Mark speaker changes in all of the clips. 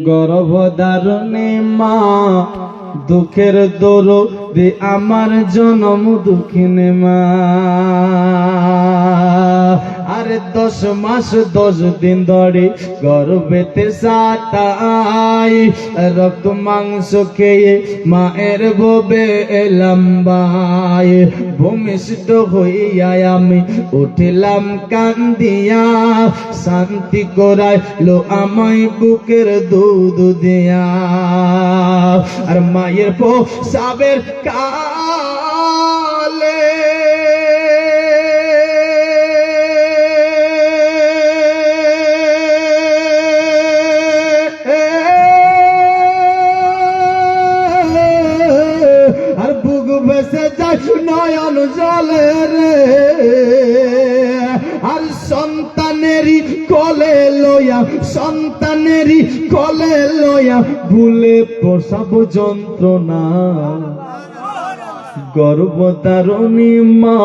Speaker 1: গর্ভধারণে মা দুঃখের দরদে আমার জনম দুঃখিনী মা। আরে 10 মাস 10 দিন ধরে গর্ভেতে সাতাই, রক্ত মাংস খেয়ে মায়ের ববে এলাম ভাই। ভূমিষ্ঠ হইয়া আমি উঠিলাম কান্দিয়া, শান্তি করাইলো আমায় বুকের দুধ দিয়া। আর মায়ের প্রসাবের কালে আর বুক ভেসে যায় নয়ন জলে রে। আর সন্তানেরই কোলে লইয়া, সন্তানেরই কোলে লইয়া ভুলে প্রসব যন্ত্রণা। গর্ভধারণী মা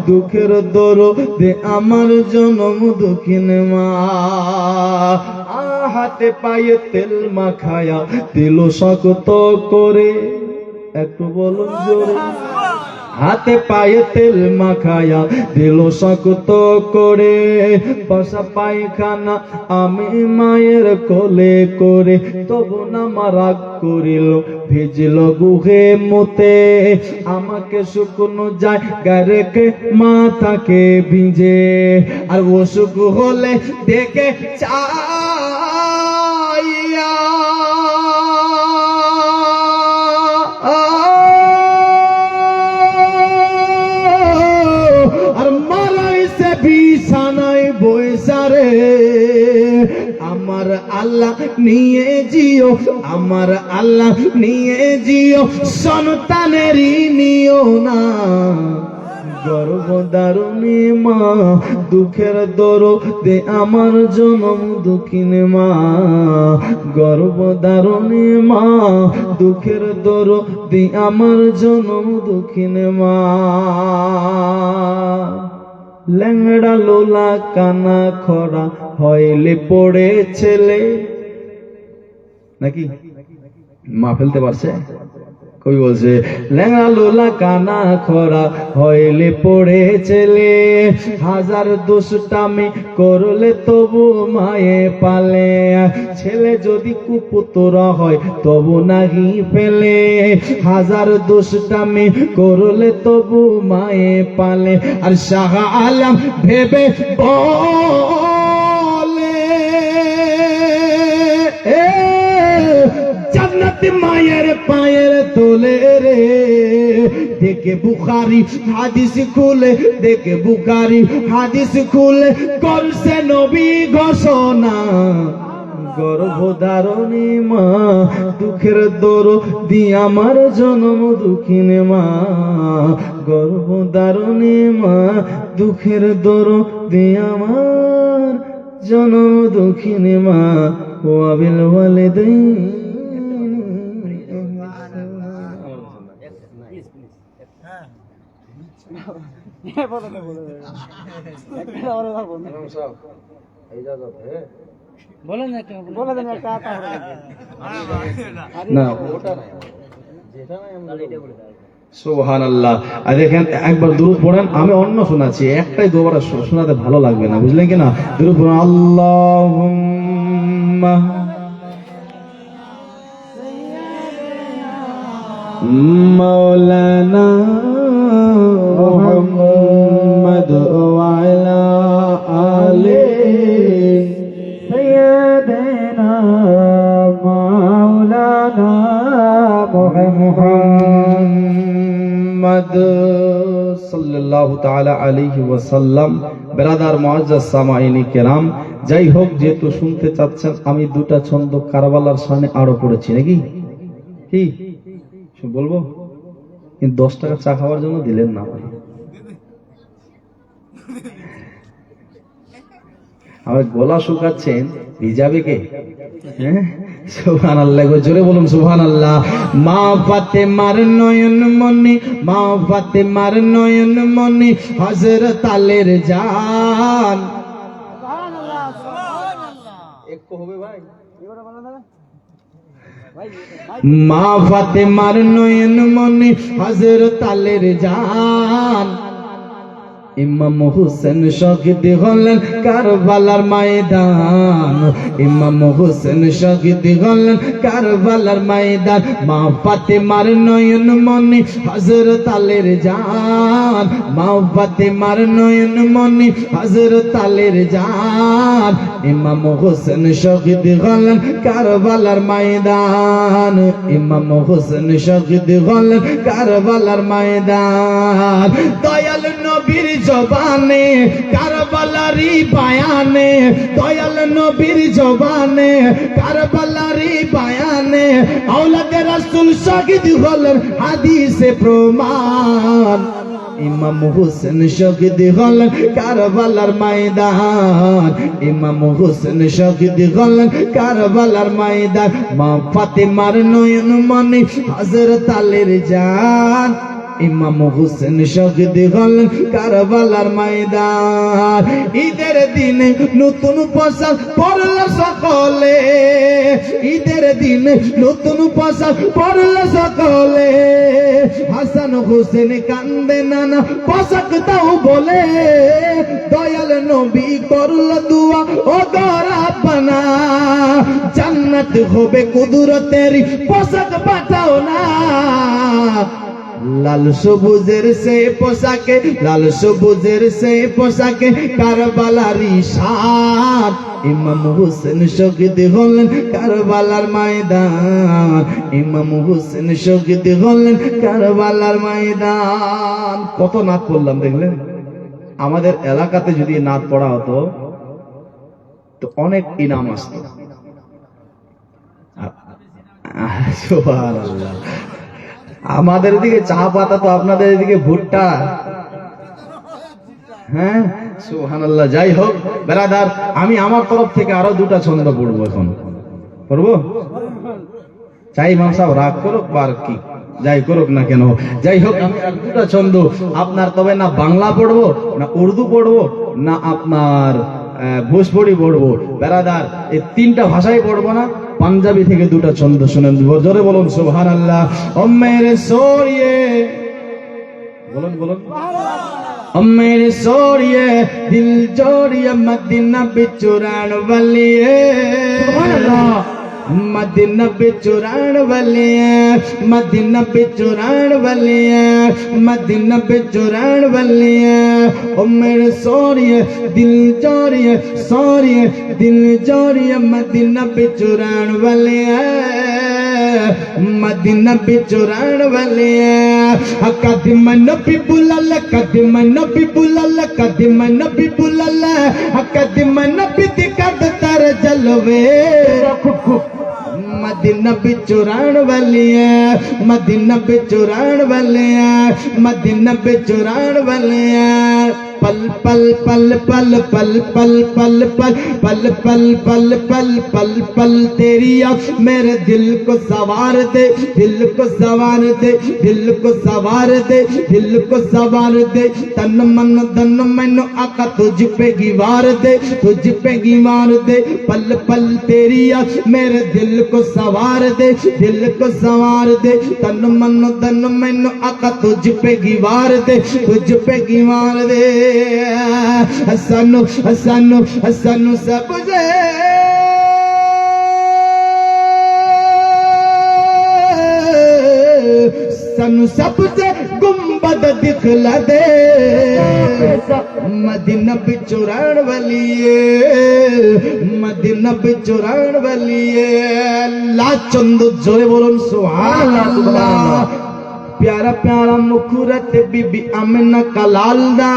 Speaker 1: দুঃখের দরদে আমার জনম দুঃখিনী মা। হাতে পায়ে তেল মাখায়া দিল শক্ত করে, একটু বলুন জোরে। হাতে পায়ে তেল মাখায়া দিল শক্ত করে, পশা পায়খানা আমি মায়ের কোলে করে। তবু না মা রাগ করিল, ভিজল গুহে মুতে। আমাকে শুকনো জায়গায় রেখে মাথাকে ভিজে। আর অসুখ হলে দেখে চাইয়া বিছানায় বৈসারে। আমার আল্লাহ নিয়ে জিও, আমার আল্লাহ নিয়ে জিও, সন্তানেরই নিও না। গর্ভধারণী মা দুঃখের দরদে আমার জনম দুঃখিনী মা। গর্ভধারণী মা দুঃখের দরদে আমার জনম দুঃখিনী মা। ল্যাংড়া লোলা কানা খরা হইলে পড়ে ছেলে, নাকি মা ফেলতে পারছে? কই বলছে ল্যাংড়া লোলা কানা খরা হইলে পড়ে ছেলে। হাজার দুষ্টামি করলে তবু মায়ে পালে। ছেলে যদি কুপুতরা হয় তবু নাহি ফেলে। হাজার দুষ্টামি করলে তবু মায়ে পালে। আর শাহ আলম ভেবে বলে জান্নাতি মায়ের পায়ের তোলে রে। দেখে বুখারী হাদিস খুলে, দেখে বুখারী হাদিস খুলে করছে নবী ঘোষণা। গর্ভধারণী মা দুঃখের দরদি আমার জনম দুঃখিনী মা। গর্ভধারণী মা দুঃখের দরদি আমার জনম দুঃখিনী মা। ও আবিল ওয়ালিদাইন সুবহানাল্লাহ। আর দেখেন একবার দুরূদ পড়েন, আমি অন্য শোনাচ্ছি, একটাই দুবার শোনাতে ভালো লাগবে না, বুঝলেন কিনা? দুরূদ পড়েন। আল্লাহুম্মা মাওলানা মুহাম্মদ ওয়া আলা আলি সাইয়্যিদিনা মাওলানা মুহাম্মদ সাল্লাল্লাহু তাআলা আলাইহি ওয়াসাল্লাম। বেরাদার মুআজ্জাজ সামাইনি কেরাম, যাই হোক, যেহেতু শুনতে চাচ্ছেন, আমি দুটা ছন্দ কারবালার সামনে আরো পড়েছি, নাকি কি বলবো? কিন্তু 10 টাকা চা খাওয়ার জন্য দিলেন না ভাই। আমার গলা শুকাচ্ছেন, ভিজাবে কে? সুবহানাল্লাহ, জোরে বলুন সুবহানাল্লাহ। মা ফাতেমার নয়ন মনি, মা ফাতেমার নয়ন মনি, হযরত আলীর জান। মা ফাতেমার নয়ন মনি হযরত আলীর জান, ইমাম হোসেন শহীদ হলেন কারবালার ময়দান, ইমাম হোসেন শহীদ হলেন কারবালার ময়দান। মা ফাতেমার নয়ন মনি হযরত আলীর জান, মা ফাতেমার নয়ন মনি হযরত আলীর জান, ইমাম হোসেন শহীদ হলেন কারবালার ময়দান, ইমাম হোসেন শহীদ হলেন কারবালার ময়দান। দয়াল নবীর জবানে কারবালারি বায়ানে, দয়াল নবীর জবানে কারবালারি বায়ানে, আওলাদে রাসূল শহীদ হলেন হাদিসে প্রমাণ। ইমাম হোসেন শহীদ হলেন কারবালার ময়দান, ইমাম হোসেন শহীদ হলেন কারবালার ময়দান। মা ফাতেমার নয়ন মনি হযরত আলীর জান, ইমাম হোসেন শহীদ হলেন কারবালার ময়দান। ঈদের দিনে নতুন পোশাক পরল সকলে, ঈদের দিনে নতুন পোশাক পরল সকলে, হাসান হোসেন কান্দে নানা পোশাক দাও বলে, দয়াল নবী করল দুয়া ও গরাবানা, জান্নাত হবে কুদরতেরি পোশাক পাঠাও না। লাল সবুজের সে পোশাকে, লাল সবুজের সে পোশাকে কারবালারি শান, ইমাম হোসেন শহীদ হলেন কারবালার ময়দান, ইমাম হোসেন শহীদ হলেন কারবালার ময়দান। কত নাত পড়লাম দেখলেন? আমাদের এলাকাতে যদি নাত পড়া হতো তো অনেক ইনাম আসতো। সুবহানাল্লাহ। আমাদের দিকে চা পাতা তো আপনাদের এদিকে ভুট্টা। হ্যাঁ সুবহানাল্লাহ। যাই হোক বেরাদার, আমি আমার তরফ থেকে আরো দুটা ছন্দ পড়বো। এখন পড়বো? চাই ইমাম সাহেব রাগ করুক বার কি যাই করুক না কেন, যাই হোক আমি আর দুটা ছন্দ আপনার, তবে না বাংলা পড়বো না উর্দু পড়বো না আপনার ভোজপুরি পড়বো। বেরাদার এই তিনটা ভাষাই পড়বো না, পাঞ্জাবি থেকে দুটা ছন্দ শুনেন। জোরে বলুন সুবহানাল্লাহ। ও মেরে সোরিয়ে, বলুন বলুন। ও মেরে সোরিয়ে দিল জোড়িয়ে মদিনা বিচুরান वालिए, সুবহানাল্লাহ। मदीना बिचुरान वाले, मदीना बिचुरान वाले, मदीना बिचुरान वाले। ओ मेरे सोरिए दिल जोड़िए, सोरिए दिल जोड़िए मदीना बिचुरान वाले, मदीना बिचुरान वाले। कदम नबी बुलाल, कदम नबी बुलाल, कदम नबी बुलाल, कदम नबी दिखत तर जलवे। मदीना बिचुरान वाली है, मदीना बिचुरान वाले हैं, मदीना बिचुरान वाले हैं। पल पल पल पल पल पल पल पल पल पल पल पल पल पल तेरी याद मेरे दिल को सवार दे, दिल को सवार दे, दिल को सवार दे, दिल को सवार दे। तन मन धन मैनो आका तुझ पे गिवार दे, तुझ पे गिवार दे। पल पल तेरी याद मेरे दिल को सवार दे, दिल को सवार दे। तन मन धन मैनो आका तुझ पे गिवार दे, तुझ पे गिवार दे। हसनु हसनु हसनु सबसे सनु सबसे गुंबद दिखला दे। मदीना बिचुरान वाली है, मदीना बिचुरान वाली है। ला चंदो जोरे बोलन सुभान प्यारा प्यारा मुखुरत बीबी आमिना का लालदा,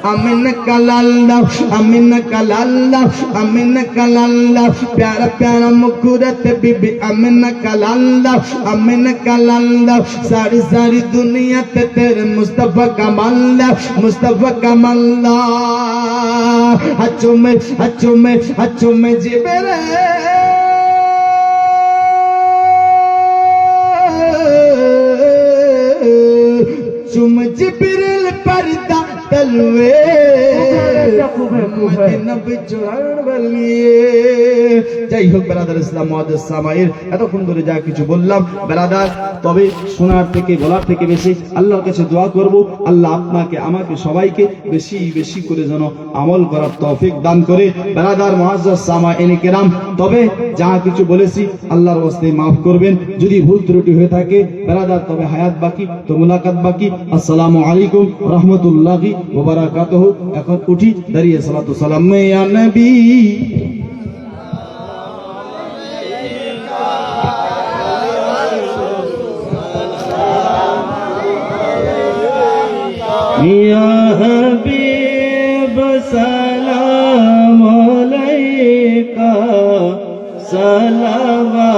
Speaker 1: आमिना का लालदा, आमिना का लालदा, आमिना का लालदा। प्यारा प्यारा मुखुरत बीबी आमिना का लालदा, आमिना का लालदा। सारी सारी दुनिया ते तेरे मुस्तफा का मालदा, मुस्तफा का मालदा। हचो में जिबरे चुम जिब्रिल पर्दा तलवे मदीना बिचरण बलिए। যাই হোক ব্রাদার ইসলাম মুআজ্জাজ সামাইর, এতক্ষণ ধরে যা কিছু বললাম ব্রাদার, তবে শোনার থেকে বলার থেকে বেশি আল্লাহর কাছে দোয়া করব, আল্লাহ আপনাকে আমাকে সবাইকে বেশি বেশি করে যেন আমল করার তৌফিক দান করে। ব্রাদার মুআজ্জাজ সামাইন কিরাম, তবে যা কিছু বলেছি আল্লাহর ওয়াস্তে মাফ করবেন, যদি ভুল ত্রুটি হয়ে থাকে ব্রাদার, তবে হায়াত বাকি তো মুলাকাত বাকি। আসসালামু আলাইকুম রাহমাতুল্লাহি ওয়া বারাকাতুহু। এখন উঠি, দাঁড়িয়ে সালাতু সালাম ইয়া নবী
Speaker 2: या हबीब सलाम अलैका सलावतुल्लाह,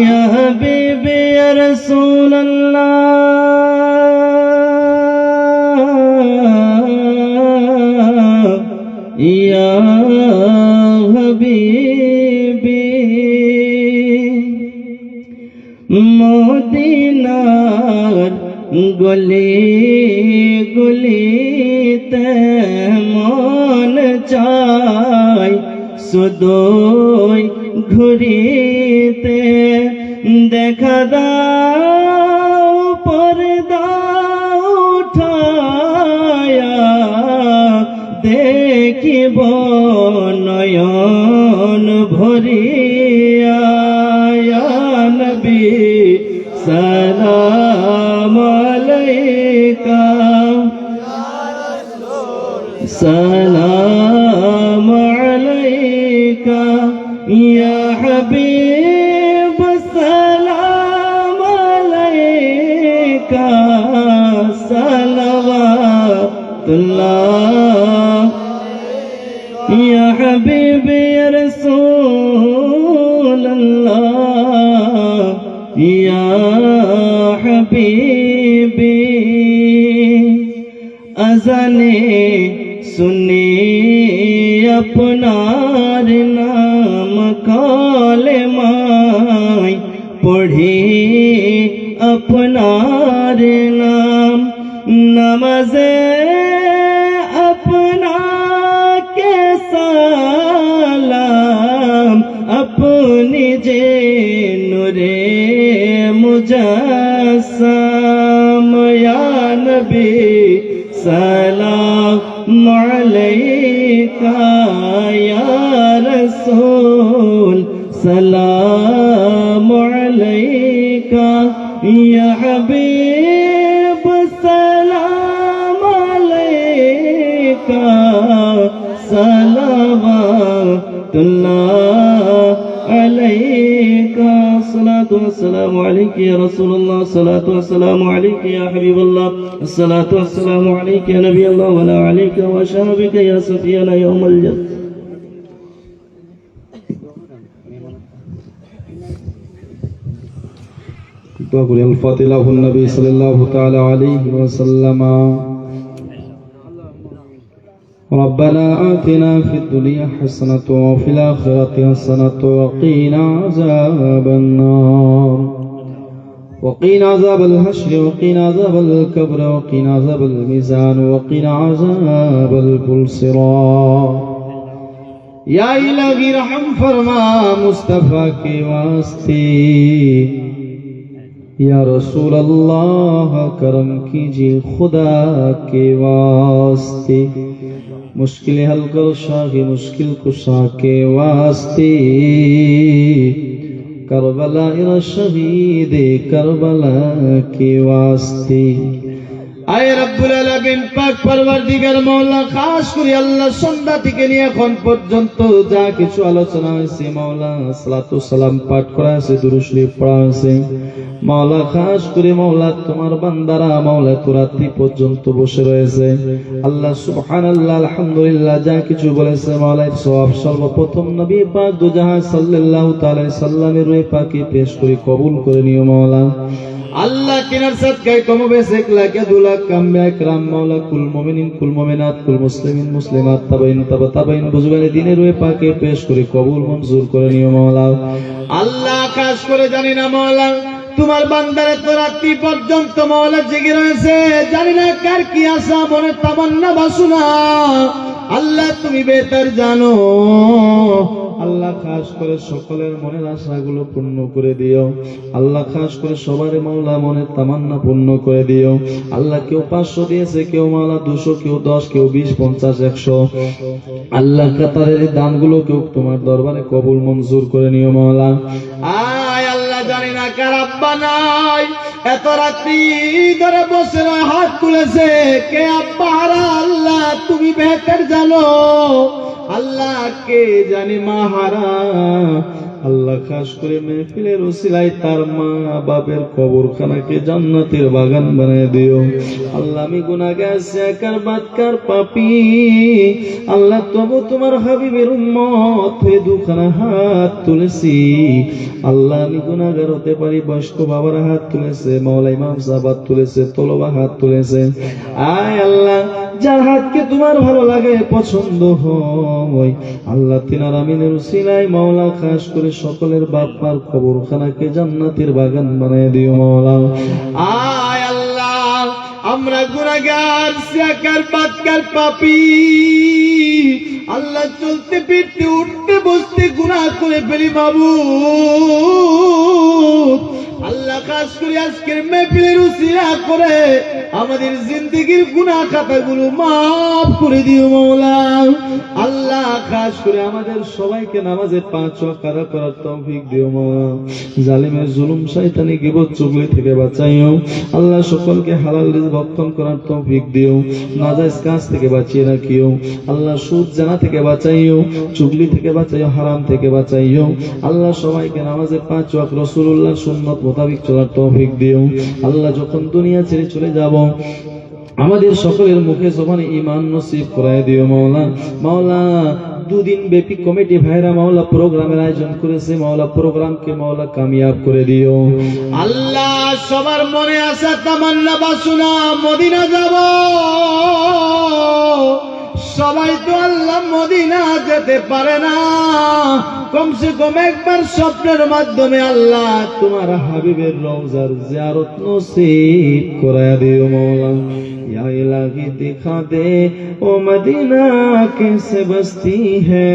Speaker 2: या हबीब या रसूल अल्लाह, या हबीबी। মদিনার গলি গলিতে মন চাই শুধুই ঘুরিতে, দেখা দাও পর্দা উঠায়া দেখিব নয়ন ভরিয়া। নবী সালাম আলাইকা সালাম আলাইকা, ইয়া হাবিব সালাম আলাইকা সালাওয়াতুল্লাহ, ইয়া হাবিব ইয়া রাসূল আল্লাহ, ইয়া হাবিবি। আজানে শুনি আপনার নাম, কালেমায় পড়ি আপনার নাম, নামাজে আপনাকে সালাম, আপনি যে নূরে মুজাসসাম। ইয়া নবী সালাম আলাইকা, ইয়া রাসূল সালাম আলাইকা, ইয়া হাবিব সালাম আলাইকা সালাওয়াতুল্লাহ আলাইকা। الصلاة والسلام عليك يا رسول الله، الصلاة والسلام عليك يا حبيب الله، الصلاة والسلام عليك يا نبي الله، ولا عليك وشهبك يا سفيان يوم الجد.
Speaker 1: الفاتحة النبي صلى الله تعالى عليه وسلم. ربنا آتنا في الدنيا حسنة وفي الآخرة حسنة وقنا عذاب النار، وقنا عذاب الحشر، وقنا عذاب القبر، وقنا عذاب الميزان، وقنا عذاب الصراط. या इलाही रहम फरमा मुस्तफा के वास्ते, या रसूल अल्लाह करम कीजिए खुदा के वास्ते, मुश्किल हल करो शाही मुश्किल कुशा के वास्ते, करबला इरा शहीद करबला के वास्ते। আয় রব্বুল আলামিন পাক পরওয়ারদিগার মাওলা, খাস করে আল্লাহ সন্ধ্যা থেকে নিয়ে এখন পর্যন্ত যা কিছু আলোচনা হয়েছে মাওলা, সালাতু সালাম পাঠ করা হয়েছে, দুরূদ শরীফ পড়া হয়েছে মাওলা, খাস করে মাওলা তোমার বান্দারা মাওলা তো রাত্রি পর্যন্ত বসে রয়েছে আল্লাহ সুবহানাল্লাহ আলহামদুলিল্লাহ, যা কিছু বলেছে মাওলা সওয়াব সর্বপ্রথম নবী পাক দুজাহান সাল্লাল্লাহু তাআলা সাল্লামের রূহে পাকে পেশ করে কবুল করে নিও মাওলা। আল্লাহ কিনার সদকায় কম বেশ 1 লাখ 2 লাখ কাম্যা ইকরাম মাওলা কুল মুমিনিন কুল মুমিনাত কুল মুসলিমিন মুসলিমাত তাবাইন তাবাইন বুজুগানে দিনের রূহে পাকে পেশ করে কবুল মঞ্জুর করে নিও মাওলা। আল্লাহ খাস করে জানি না মাওলা তোমার বান্দারে তো রাত্রি পর্যন্ত মাওলা জেগে রয়েছে, জানি না কার কি আশা মনে তামান্না বাসনা, আল্লাহ তুমি বেহতর জানো। আল্লাহ খাস করে সকলের মনের আশাগুলো পূর্ণ করে দিও। আল্লাহ খাস করে সবার মাওলা মনের তামান্না পূর্ণ করে দিও। আল্লাহ কেউ 500 দিয়েছে, কেউ মাওলা 200, কেউ 10, কেউ 20, 50, 100। আল্লাহ কাতারের দানগুলো কেউ তোমার দরবারে কবুল মঞ্জুর করে নিও মাওলা। আয় আল্লাহ, জানি না কার আব্বা নাই, এত রাত্রি ধরে বসে হাত তুলেছে, কে আব্বা হারা, আল্লাহ তুমি বেহতর জানো। আল্লাহ কে জানি মা হারা, আল্লাহ খাস করে মেহফিলের ওসিলায় তার মা বাপের কবরখানাকে জান্নাতের বাগান বানিয়ে দিও। আল্লাহ আমি গুনাহগার একার বাদকার পাপী, আল্লাহ তবু তোমার হাবিবের উম্মত হয়ে দুখানা হাত তুলেছি। আল্লাহ আমি গুনাহগার হতে পারি, বয়স্ক বাবারা হাত তুলেছে, মাওলা ইমাম সাহেব হাত তুলেছে, তলবা হাত তুলেছে। আয় আল্লাহ, যার হাতকে তোমার ভালো লাগে, পছন্দ হয়, আল্লাহ তিনার আমিনের উসিলায় মাওলা খাস করে সকলের বাপ-মার কবরখানাকে জান্নাতের বাগান বানিয়ে দিও মাওলা। আয় আল্লাহ, আমরা গুনাহগার সিয়াকার বাদকার পাপী, আল্লাহ চলতে ফিরতে উঠতে বসতে গুনাহ করে ফেলি মাবুদ। আল্লাহ খাস করে আজকের মেহফিলের উসিলা করে আমাদের জিন্দেগির গুনাহ খাতাগুলো মাফ করে দিও মাওলা। আল্লাহ খাস করে আমাদের সবাইকে নামাজে 5 ওয়াক্ত আদা করার তৌফিক দিও মাওলা। জালিমের জুলুম শয়তানি গীবত চুগলি থেকে বাঁচাইও আল্লাহ। সকলকে হালাল রিজক ভক্ষণ করার তৌফিক দিও, নাজায়েজ কাজ থেকে বাঁচিয়ে রাখিও আল্লাহ। সুদ জানা থেকে বাঁচাইও, চুগলি থেকে বাঁচাইও, হারাম থেকে বাঁচাইও আল্লাহ। সবাইকে নামাজে 5 ওয়াক্ত রাসূলুল্লাহর সুন্নাত মোতাবেক চলার তৌফিক দিও আল্লাহ। যখন দুনিয়া ছেড়ে চলে যাব, আমাদের সকলের মুখে জবানে ঈমান নসিব করায় দিও মাওলা। মাওলা 2 দিন ব্যাপী কমিটি ভাইরা মাওলা প্রোগ্রামের আয়োজন করেছে, মাওলা প্রোগ্রামকে মাওলা কামিয়াব করে দিও আল্লাহ। সবার মনে আসা তামান্না বাসনা মদিনা যাব, সবাই তো আল্লাহ মদিনা যেতে পারে না, কমসে কম একবার স্বপ্নের মাধ্যমে আল্লাহ তোমার হাবিবের রওজার জিয়ারত নসিব করায় দিও মাওলা। या इलाही दिखा दे ओ मदीना कैसे बसती है,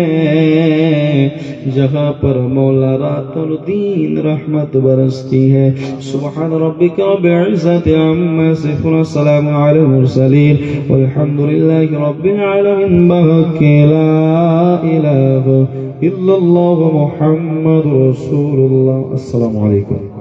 Speaker 1: जहाँ पर मौला रात और दिन रहमत बरसती है। सुबहान रब्बिक रब्बिल इज्जति अम्मा यसिफून, सलाम अलल मुरसलीन, वल्हम्दुलिल्लाहि रब्बिल आलमीन। बाकी ला इलाहा इल्लल्लाह मुहम्मदुर रसूलुल्लाह। अस्सलामु अलैकुम।